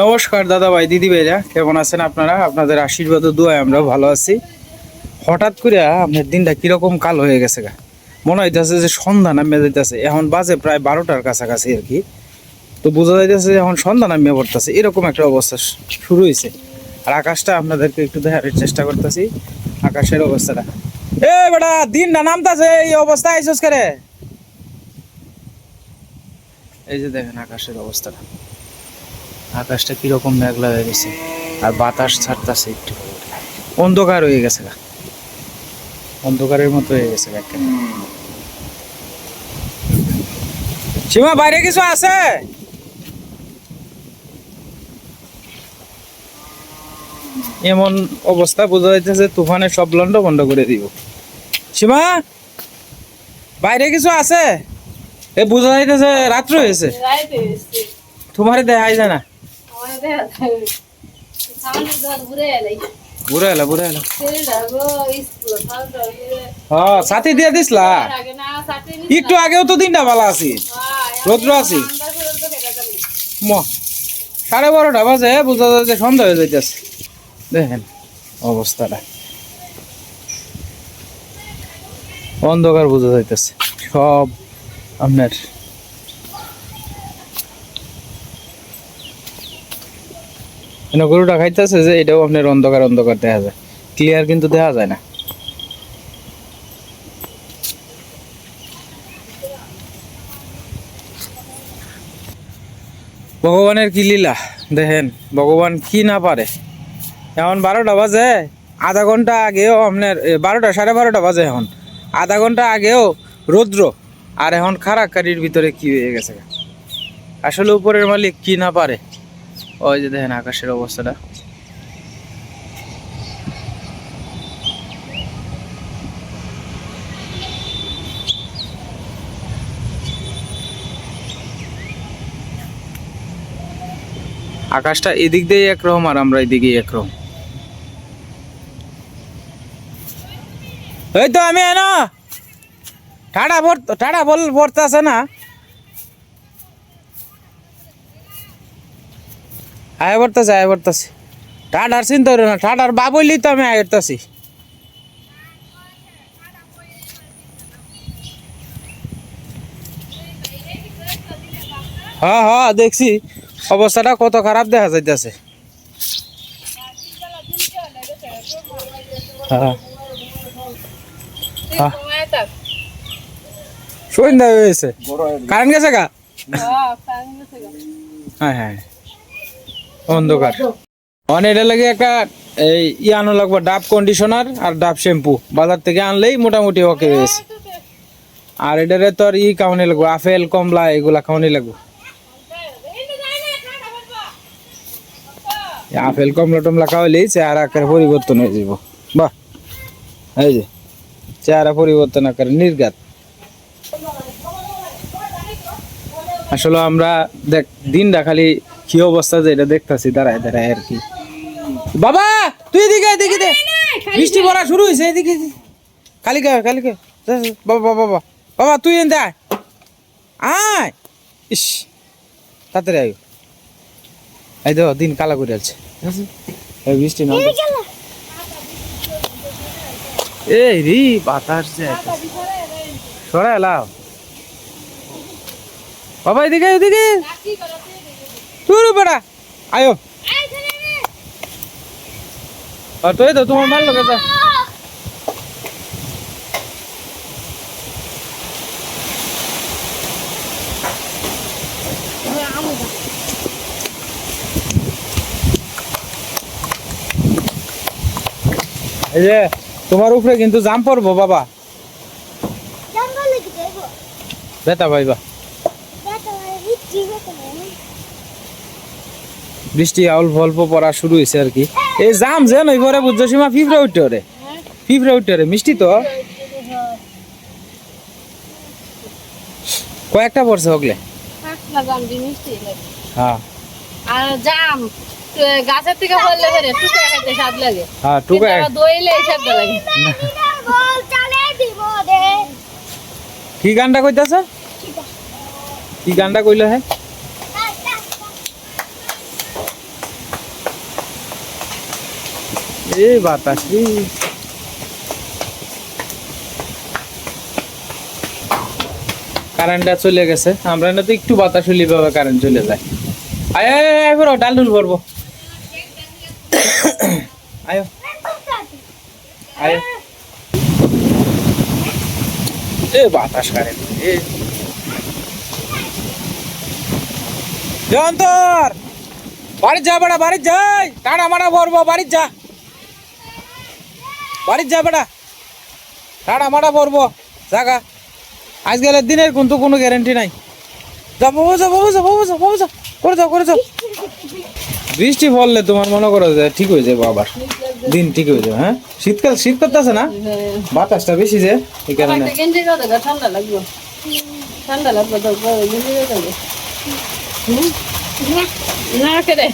নমস্কার দাদা ভাই দিদি ভাইরা, কেমন আছেন আপনারা? আপনাদের আশীর্বাদ ও দোয়ায় আমরা ভালো আছি। হঠাৎ করে আপনার দিনটা কিরকম কাল হয়ে গেছে গা, মনে হইতেছে যে সন্ধ্যা নামিয়ে যাইতেছে। এখন বাজে প্রায় 12টার কাছাকাছি আর কি। তো বোঝা যাইতেছে যে এখন সন্ধ্যা নামিয়ে পড়তেছে, এরকম একটা অবস্থা শুরু হয়েছে। আর আকাশটা আপনাদেরকে একটু দেখার চেষ্টা করতেছি, আকাশের অবস্থাটা। এ বেটা, দিনটা নামতেছে, এই অবস্থা আইসস করে। এই যে দেখেন আকাশের অবস্থাটা, আকাশটা কিরকম মেঘলা হয়ে গেছে আর বাতাস ছাড়তেছে, একটু অন্ধকার হয়ে গেছে, অন্ধকারের মতো হয়ে গেছে। সীমা, বাইরে কিছু আছে? এমন অবস্থা, বোঝা যাইতেছে তুফানের সব লন্ড বন্ধ করে দিব। সীমা, বাইরে কিছু আছে? এ বোঝা যাইতেছে রাত্র হয়েছে, তোমার দেখাই যায় না। বুড়া এলা হ্যাঁ, সাথী দিয়ে দিসলা। একটু আগেও তো দিনটা ভালো আছি, রৌদ্র আছি। 12:30 বাজে, বোঝা যায় যে সন্ধ্যা হয়ে যাইতেছে। দেখেন অবস্থাটা, অন্ধকার বোঝা যাইতেছে সব আপনার। গরুটা খাইতেছে যে, এটাও আপনার অন্ধকার অন্ধকার দেখা যায়, ক্লিয়ার কিন্তু দেখা যায় না। ভগবানের কি লীলা দেখেন, ভগবান কি না পারে। এখন 12টা বাজে, আধা ঘন্টা আগেও আপনার 12টা 12:30 বাজে, এখন আধা ঘন্টা আগেও রৌদ্র, আর এখন খারাকারির ভিতরে কি হয়ে গেছে। আসলে উপরের মালিক কি না পারে। ওই যে দেখেন আকাশের অবস্থাটা, আকাশটা এদিক দিয়ে একরকম আর আমরা এদিকে একরকম। এই তো আমি এনো ঠাডা বল পড়তে আছে না, আয় পড়তেছে ঠাডার চিন্তা করো না, ঠাডার বাবুলি তো আমি আয় করতেছি। হ্যাঁ হ্যাঁ, দেখছি অবস্থাটা কত খারাপ দেখা যাইতেছে। হ্যাঁ সন্ধ্যা হয়েছে, কারেন্ট গেছে গা। হ্যাঁ হ্যাঁ, অন্ধকার। এটা লাগে একটা এই আনো লাগবো, ডাব কন্ডিশনার আর ডাব শ্যাম্পু বাজার থেকে আনলেই মোটামুটি ওকে হয়েছে। আর এটারে তো আর খাওয়ানি লাগবো, আপেল কমলা এগুলা খাওয়ানি লাগবো। আপেল কমলা টমলা খাওয়াইলেই চেহারা আকারে পরিবর্তন হয়ে যাব। বাহ, এই যে চেহারা পরিবর্তন আকারে নির্ঘাত। আসলে আমরা দেখ দিনটা খালি কি অবস্থা যে এটা দেখতেছি দাঁড়ায় দাঁড়ায় আর কি। বাবা তুই এদিকে এদিকে দে, বৃষ্টি পড়া শুরু হয়েছে, এদিকে কালিকা বাবা বাবা বাবা তুই এনে আয় আয়। ইস তাড়াতাড়ি আয়, এই দেখো দিন কালা করে আছে, বৃষ্টি না। এই রে বাতাস সরাই লাও বাবা, এদিকে এদিকে তুই বেড়া আয়ো। আর তো এই তো তোমার মার লোক আছে। এই যে তোমার উপরে কিন্তু জাম পড়বো বাবা, বেতা ভাইবা। বৃষ্টি অল্প অল্প পড়া শুরু হয়েছে আর কি। এই জাম যে নই পরে বুঝছো সীমা, ফিফড়ে উঠে মিষ্টি তো কয়েকটা পড়ছে হগলে। হ্যাঁ আর জাম গাছের থেকে পড়লে পরে টুকা খাইতে স্বাদ লাগে। হ্যাঁ টুকা দইলে স্বাদ লাগে। কি গানটা কইতাছ? কি গানটা কইলো? হ্যাঁ এ বাতাস রে। কারেন্টটা চলে গেছে, আমরা না তো একটু বাতাস হলি ভাবে কারেন্ট চলে যায়। আয় আয় আয় আয় বড়, ডাল ডুল ভরবো। আয়ো আয়ো। এ বাতাস কারেন্ট এ জন্তর বাড়ি যা বেড়া, বাড়ি যাই, টানা মারা ভরবো, বাড়ি যা, বাড়ি যা বেড়া, টানা মারা ভরবো জাগা। আজকালের দিনের কিন্তু কোনো গ্যারান্টি নাই। যা বাবু যা, বাবু যা, বাবু যা, বাবু যা, করে যাও করে যাও। বৃষ্টি পড়লে তোমার মনে করো যে ঠিক হয়ে যাবে, আবার দিন ঠিক হয়ে যাবে। হ্যাঁ, শীতকাল শীত করতেছে না, বাতাসটা বেশি যে এই কারণে। ঠান্ডা লাগবে, ঠান্ডা লাগবে তো গেঞ্জি দেবো না কেরে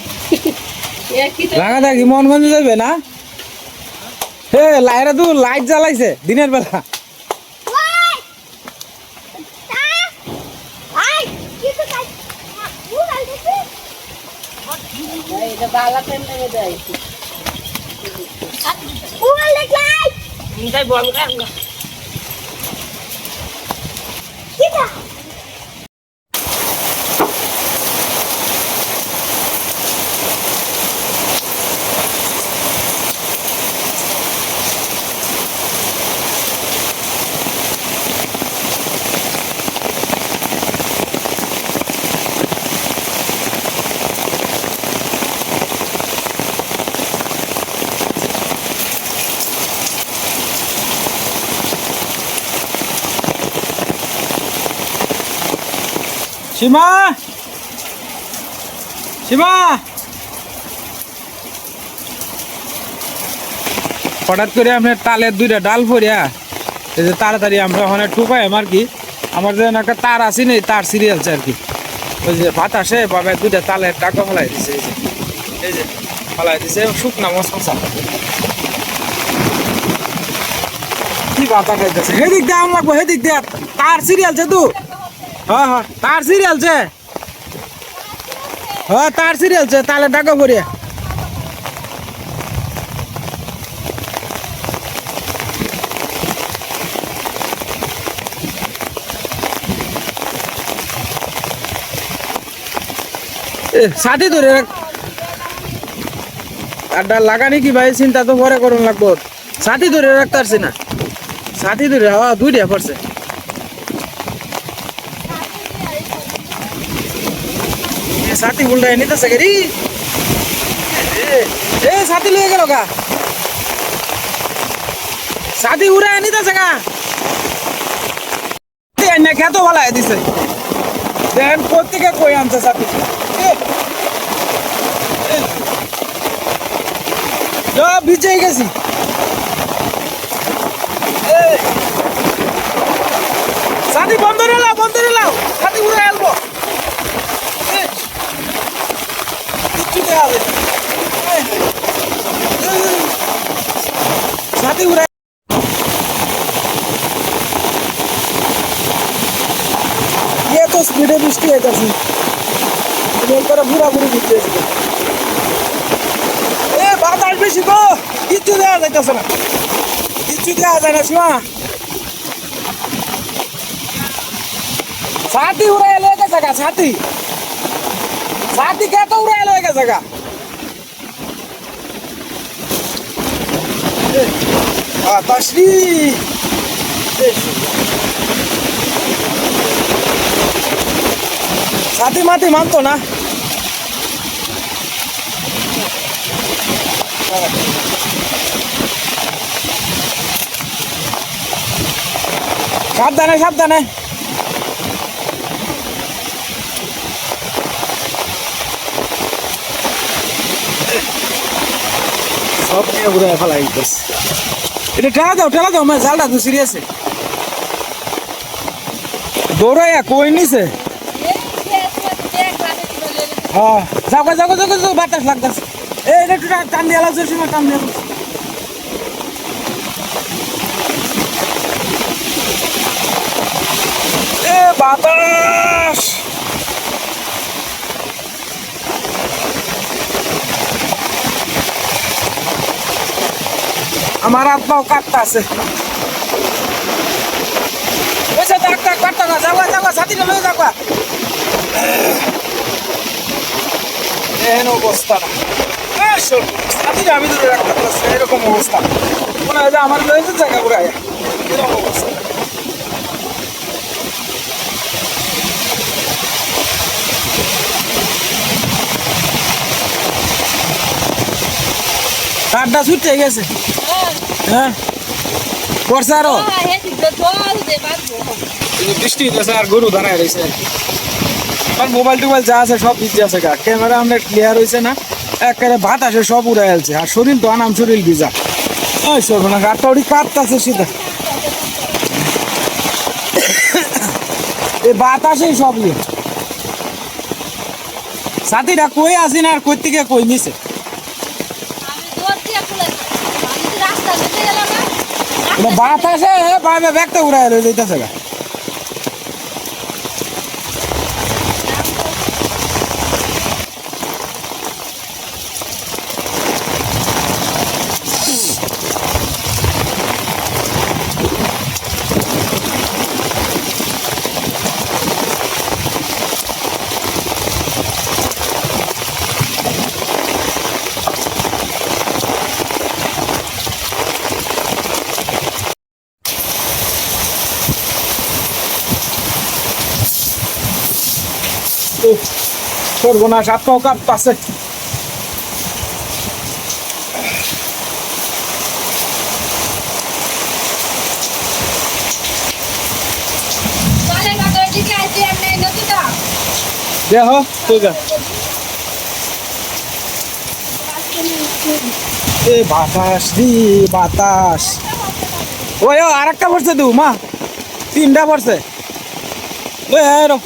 রাঙা দেখি মন গঞ্জে যাবে না। হে লাইরা তো লাইট জ্বালাইছে দিনের বেলা। বালা টাইম লেগে যায় সীমা, সীমা, হঠাৎ করে আপনার তালের দুইটা ডাল পড়িয়া এই যে তাড়াতাড়ি আমরা ওখানে ঠুকাই আর কি। আমার যেন একটা তার আসি নেই, তার সিরিয়ালছে আর কি। ওই যে বাতাসে বাবা দুইটা তালের টাকা ফেলাই দিছে, এই যে ফেলাই দিছে শুকনা মশমশা। কি বাতা খাইতেছে, হেদিক দিয়ে আম লাগবো, হেদিক দিয়ে তার সিরিয়ালছে তো। হ্যাঁ হ্যাঁ, তার সিরিয়ালছে, হ্যাঁ তার সিরিয়ালছে, তাহলে টাকা পড়িয়া। সাথী ধরে আড্ডা লাগানি কি ভাই, চিন্তা তো পরে করুন লাগবো। সাথী ধরে রাখতে পারছি না, সাথী ধরে হওয়া দুইটা পড়ছে। সাথী উল্টায় নিতেছে গেরি, এ সাথী লয়ে গেল গা, সাথী উড়ায় নিতেছে গা। খেত ভালাই দিছে, দেখেন প্রত্যেকে কই আনছে সাথী। ভিজে গেছি, সাথী বন্ধ রেলাও, বন্ধ রেলাও, সাথী উড়ে আসবো। সাথী উড়ে এত স্পিডে বৃষ্টি হইতেছে, পুরা পুরি বৃষ্টি হয়েছে। এ বাতাস বেশি গো, কিচ্ছু দেওয়া যাইতেছে না, কিচ্ছু দেওয়া যায় না। শোনা সাথী উড়ে এলো গেছে গা, সাথী সাথী কে তো উড়ে এলো গেছে গা। বাতাসি সাথী মাতি মানতো না। সাবধানে সাবধানে, সব নিয়ে ঘুরে ফেলাই দিতেছে। এটা ঠেলা দাও, মানে জালটা তো সিরিয়াসে দৌড়াইয়া কই নিছে। হ্যাঁ যাও যাও যাও যাও, বাতাস লাগতেছে। এই একটু টান দিয়ে লাগছে, সময় টান দিয়ে লাগছে। এ বাতাস, আমার হাত পাও কাটতে আছে ওইসে ডাক ডাক কাটতে না যাওয়া যাওয়া সাথীটা লয়ে যাওয়া এহেন অবস্থা না সাথীটা আমি ধরে রাখতে পারছি এরকম অবস্থা মনে হয় যে আমার লয়ে যে জায়গা ঘুরে এরকম অবস্থা কাঠটা ছুটে গেছে হ্যাঁ পড়ছে আরো বৃষ্টি হইতেছে আর গরু দাঁড়ায় রয়েছে আমার মোবাইল টোবাইল যা আছে সব ভিজে আছে গা ক্যামেরা আমরা ক্লিয়ার হয়েছে না একেবারে ভাত আসে সব উড়াই আছে আর শরীর তো আনাম শরীর ভিজা ওই সব না গাড়টা ওটি কাটতেছে সেটা এই বাতাসেই সব ইয়ে সাথীরা কই আসি না আর কই থেকে কই নিছে বাতাসে পাবে ব্যাগটা উড়াই লই যাইতেছে গা সর্বনাশ হাত পাও কাঁপতাছে দেখো এ বাতাস দি বাতাস ওই আর একটা পড়ছে দু মা তিনটা পড়ছে ওই এরকম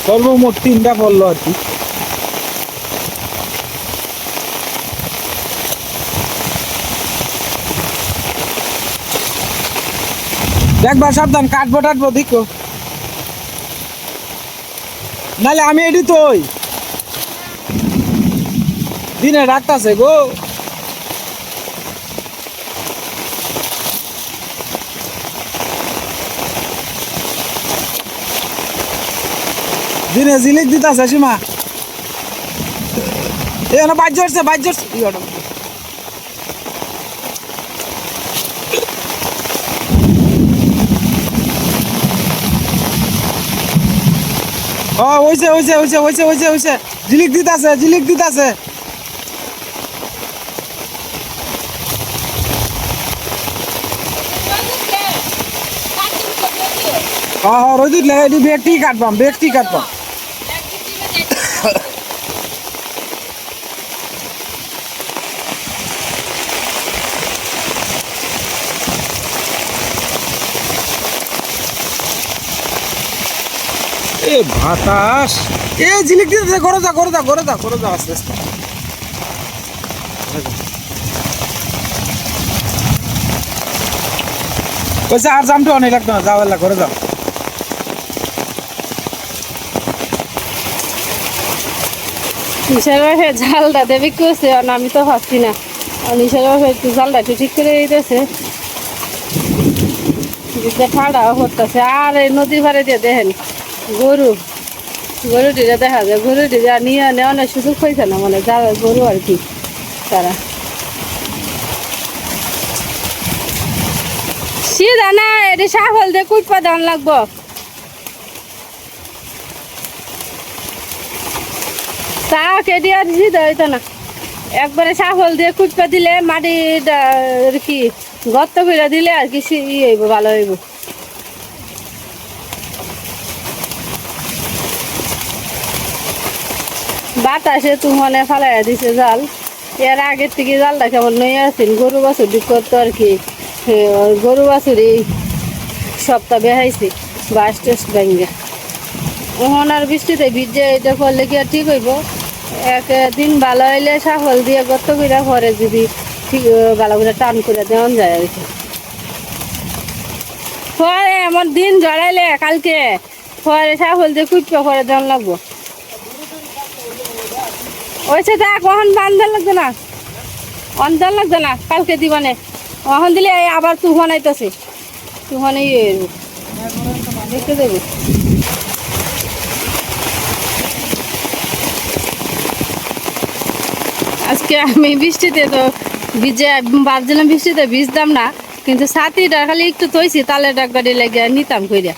সর্বমোট তিনটা পড়লো আর কি দেখবার সাবধান কাটবো টাটবো দেখো নাহলে আমি এটি তো দিনে ডাকতেছে গো দিনে জিলিক দিতেছে সীমা এখানে বাইর জড়ছে হইছে জিলিক দিতেছে রোদিত লাগে এটি ব্যক্তি কাটবাম এ বাতাস এ ঝিলিক দিতেছে করে যা আস্তে আস্তে কইছে আর জামটা অনেক লাগতো না যাও এলা করে যাও জালটা দেবে করছে আমি তো ভাবছি না একটু জালটা একটু ঠিক করে দিতেছে ঠান্ডাও করতেছে আর এই নদীর পাড়ে দিয়ে দেখেন গরুটিরা দেখা যায় গরুটিরা নিয়ে নেওয়ানোর সুযোগ হয়েছে না মানে যা গরু আর কি তারা সিধা না এটি সাফল দিয়ে কুটপা দেওয়ান লাগবো তা কেটে আর সিধা হইতো না একবারে সাফল দিয়ে কুটপা দিলে মাটি কি গর্ত করে দিলে আর কি হইব ভালো হইব বাতাসে তুমনে ফালাইয়া দিছে জাল এর আগের থেকে জালটা কেমন নই আছেন গরু বাছুর করতো আর কি গরু বাছুর এই সপ্তাহ বেহাইছি বাস টেস্ট ব্যাঙ্গে ওহন আর বৃষ্টিতে ভিজে এটা করলে কি আর ঠিক হইব? একদিন ভালো হইলে সাফল দিয়ে গর্ত করে পরে যদি ঠিক ভালো করে টান করে দেওয়া যায় আর কি। পরে এমন দিন জড়াইলে কালকে পরে সাফল দিয়ে কুচপে করে দেওয়া লাগবো। ওইসে তা কখন বান্ধার লাগবে না, অন্ধার লাগবে না, কালকে দিবানে কখন দিলে আবার তুফান আইতেছে, তুফানে দেখতে দেবে। আজকে আমি বৃষ্টিতে তো ভিজে ভাবছিলাম বৃষ্টিতে ভিজতাম না, কিন্তু ছাতিটা খালি একটু তৈছি তালে ডাকবাড়ি লেগে নিতাম কইরা।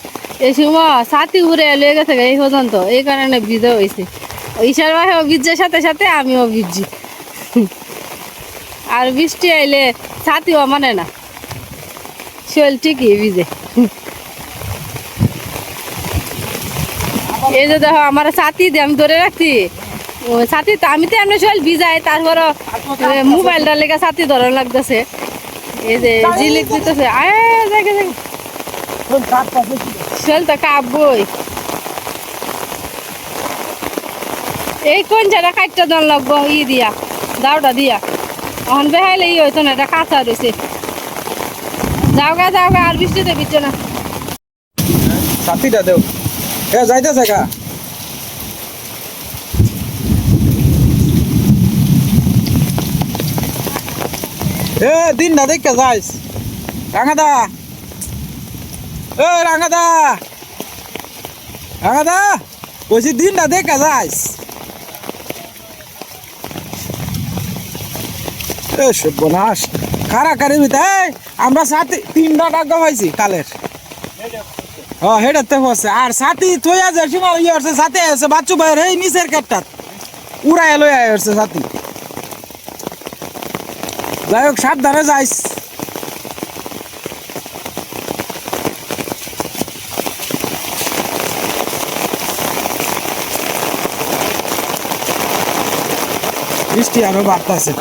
এই সময় ছাতি উড়ে লেগে গেছে এই পর্যন্ত, এই কারণে ভিজে হয়েছে। ঈশার বাসাও ভিজের সাথে সাথে আমিও ভিজছি। আর বৃষ্টি আইলে ছাতিও মানে না, শরীর ঠিকই ভিজে। এই যে দেখো আমার ছাতি দিয়ে আমি ধরে রাখছি, ছাতি তো আমি তো এমনি শরীর ভিজাই, তারপর মোবাইলটা লেগে ছাতি ধরা লাগতেছে। এই যে জিলিক দিতেছে, শরীরটা কাঁপবই। এই কোন জায়গা কাটটা দান লাগবো দিয়া দাওটা দিয়া, এখন বেহাইলে হইতো না, এটা কাঁচা রয়েছে। যাওগা আর বৃষ্টিতে ভিজছে না। ছাতিটা দেও, এ যাইতেছে গা। এ দিন না দেখে যাইস রাঙাদা, এ রাঙাদা, রাঙাদা বলছি দিন না দেখে যাইস। এ সর্বনাশ, কারাকারি বিতাই আমরা সাথে 3টা টাকা পাইছি কালের। হ্যাঁ হেডাতে হচ্ছে আর সাথী থইয়া যে সীমা ইয়ে হচ্ছে, সাথে আছে বাচ্চু ভাইয়ের এই নিচের কেটটাত উড়াই লই আয় হচ্ছে সাথী। যাই হোক সাবধানে যাইস। বৃষ্টি আরো বাড়তাছে।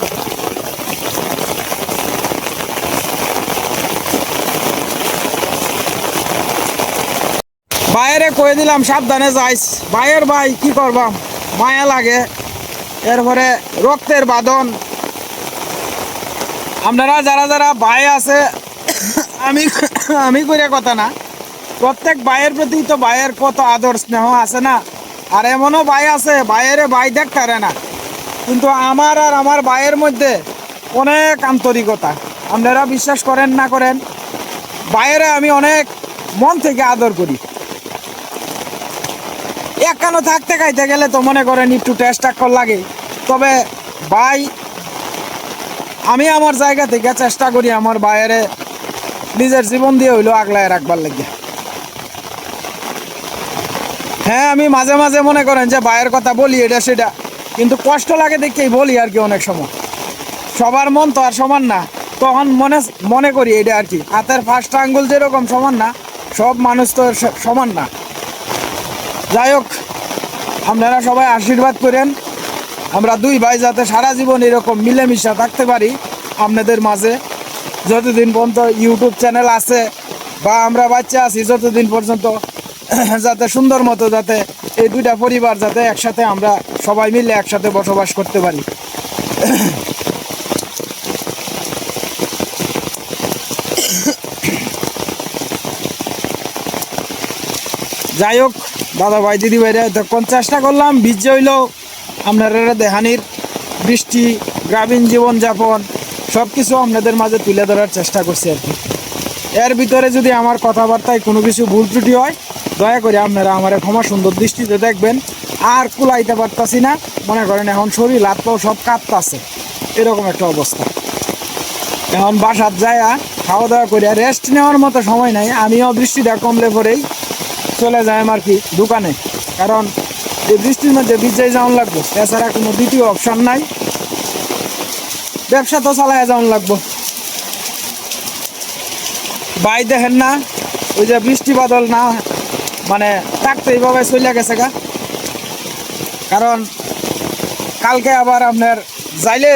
বাইরে কয়ে দিলাম সাবধানে যাইস। ভাইয়ের ভাই কি করবাম, মায়া লাগে, এরপরে রক্তের বাঁধন। আপনারা যারা যারা ভাই আছে, আমি আমি করে কথা না, প্রত্যেক ভাইয়ের প্রতি তো ভাইয়ের কত আদর স্নেহ আছে না। আর এমনও ভাই আছে ভাইয়ের ভাই দেখতে না, কিন্তু আমার আর আমার ভাইয়ের মধ্যে অনেক আন্তরিকতা। আপনারা বিশ্বাস করেন না করেন, ভাইয়েরে আমি অনেক মন থেকে আদর করি। একানো থাকতে খাইতে গেলে তো মনে করেন একটু টেস্ট কর লাগে, তবে ভাই আমি আমার জায়গা থেকে চেষ্টা করি আমার ভাইয়েরে নিজের জীবন দিয়ে হইলো আগলায় রাখবার লাগে। হ্যাঁ আমি মাঝে মাঝে মনে করেন যে ভাইয়ের কথা বলি এটা সেটা, কিন্তু কষ্ট লাগে দেখেই বলি আর কি। অনেক সময় সবার মন তো আর সমান না, তখন মনে করি এটা আর কি। হাতের 5টা আঙ্গুল যেরকম সমান না, সব মানুষ তো সমান না। যাই হোক আপনারা সবাই আশীর্বাদ করেন, আমরা 2 ভাই যাতে সারা জীবন এরকম মিলেমিশা থাকতে পারি আপনাদের মাঝে। যতদিন পর্যন্ত ইউটিউব চ্যানেল আছে বা আমরা বাচ্চা আছি, যতদিন পর্যন্ত যাতে সুন্দর মতো যাতে এই 2টা পরিবার যাতে একসাথে আমরা সবাই মিলে একসাথে বসবাস করতে পারি। যাই হোক দাদা ভাই দিদি ভাইরা তখন চেষ্টা করলাম ভিজে হইলেও আপনারা দেহানির বৃষ্টি গ্রামীণ জীবনযাপন সব কিছু আপনাদের মাঝে তুলে ধরার চেষ্টা করছি আর কি। এর ভিতরে যদি আমার কথাবার্তায় কোনো কিছু ভুল ত্রুটি হয়, দয়া করে আপনারা আমার ক্ষমা সুন্দর দৃষ্টিতে দেখবেন। আর কুলাইতে পারতাছি না, মনে করেন এখন শরীর হাত পাও সব কাঁপতাছে, এরকম একটা অবস্থা। এখন বাসার যায় খাওয়া দাওয়া করে রেস্ট নেওয়ার মতো সময় নাই। আমিও বৃষ্টিটা কমলে পরেই চলে যাই আর কি দোকানে, কারণ এই বৃষ্টির মধ্যে ভিজে যাওয়ান লাগবো, এছাড়া কোনো দ্বিতীয় অপশন নাই। ব্যবসা তো চালায় যাওয়ান লাগবো। ভাই দেখেন না ওই যে বৃষ্টি বাদল না মানে থাকতে এইভাবে চলে গেছে গা, কারণ কালকে আবার আপনার যাইলে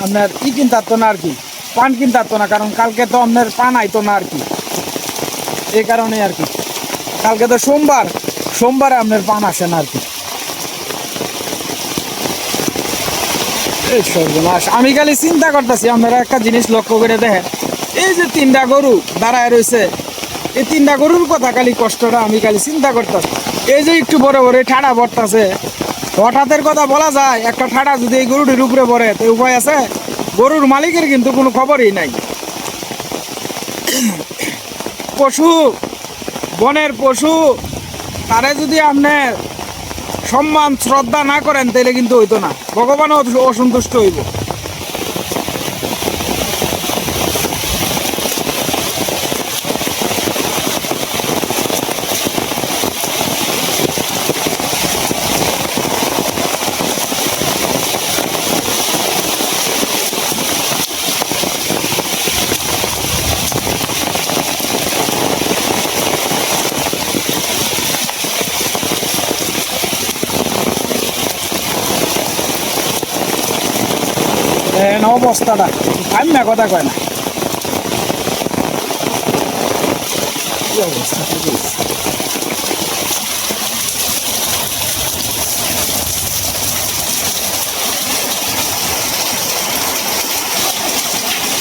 আপনার কিনতে পারতো না আর কি, পান কিনতে পারতো না, কারণ কালকে তো আপনার পান আইতো না আর কি, এই কারণে আর কি। কালকে তো সোমবার, সোমবারে আপনার পান আসে না আর কি। এই সর্বনাশ, আমি খালি চিন্তা করতেছি, আপনারা একটা জিনিস লক্ষ্য করে দেখেন, এই যে 3টা গরু দাঁড়ায় রয়েছে, এই 3টা গরুর কথা খালি কষ্টটা আমি খালি চিন্তা করতেছি। এই যে একটু বড় বড় ঠাড়া পড়তেছে, হঠাৎের কথা বলা যায়, একটা ঠাড়া যদি এই গরুটির উপরে পড়ে তো উপায় আছে? গরুর মালিকের কিন্তু কোনো খবরই নাই। পশু, বনের পশু, তারে যদি আপনি সম্মান শ্রদ্ধা না করেন তাহলে কিন্তু হইতো না, ভগবানও অসন্তুষ্ট হইব। অবস্থাটা আমি না কথা কয় না, কি অবস্থা কি হইছে?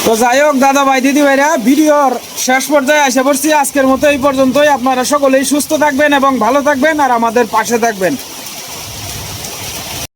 তো যাই হোক দাদা ভাই দিদি ভাইরা, ভিডিওর শেষ পর্যায়ে এসে পড়ছি। আজকের মতো এই পর্যন্তই। আপনারা সকলেই সুস্থ থাকবেন এবং ভালো থাকবেন আর আমাদের পাশে থাকবেন।